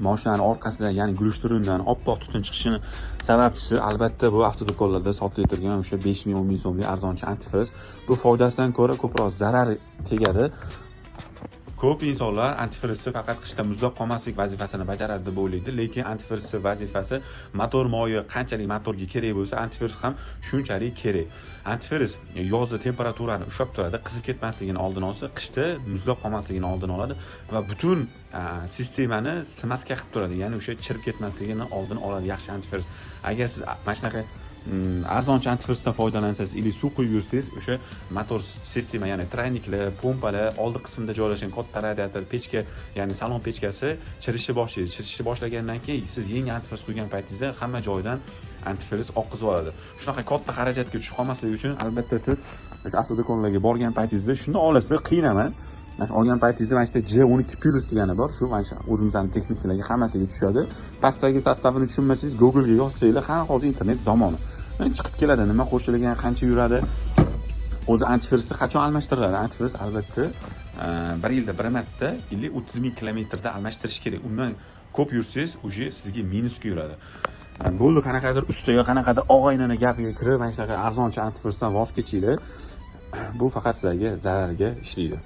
mashinani orqasida, ya'ni glushturundan oppoq tutun chiqishini sababchisi albatta bu avtodo'konlarda sotilayotgan o'sha 5 ming 10 ming so'mlik arzonchi antifriz. Bu foydasidan ko'ra ko'proq zarar tegadi. Ko'p insonlar antifrizni faqat qishda muzlab qolmaslik vazifasini bajaradi deb o'ylaydi, lekin antifrizni vazifasi motor moyi qanchalik motorga kerak bo'lsa, antifriz ham shunchalik kerak. Antifriz yozda temperaturani ushlab turadi, qizib ketmasligini oldini olsa, qishda muzlab qolmasligini oldini oladi va butun sistemani smaska qilib turadi, ya'ni o'sha chirib ketmasligini oldini oladi yaxshi antifriz. Agar siz mana shunaqa arzonchi antifrizdan foydalansangiz, ili suv quyib yursangiz, o'sha motor sistema, ya'ni trayniklar, pompalar, oldi qismida joylashgan katta radiator, pechka, ya'ni salon pechkasi chirishni boshlaydi. Chirishni boshlagandan keyin siz yangi antifriz quygan paytingizda hamma joyidan antifriz oqizib oladi. Shunaqa katta xarajatga tushib qolmasligi uchun albatta siz o'sha avtodo'konlarga borgan paytingizda shuni olasizlar, qiyin emas. Mana olgan paytingizda mana shu J12 Plus degani bor. Shu mana shu o'zimizning texniklarga hammasiga tushadi. Pastdagi sostavini tushunmasangiz Google ga yozsanglar, ha hozir internet zamoni. Chiqib keladi, nima qo'shilgan, qancha yuradi. O'zi antifrizni qachon almashtiriladi? Antifriz albatta 1 yilda bir marta 30 ming kilometrda almashtirish kerak. Undan ko'p yursangiz, o'sha sizga minusga yuradi. Bo'ldi, qanaqadir ustiga, qanaqadir og'aynini gapiga kirib, mana shunaqa arzonchi antifrizdan voz kechinglar. Bu faqat sizlarga zararga ishlaydi.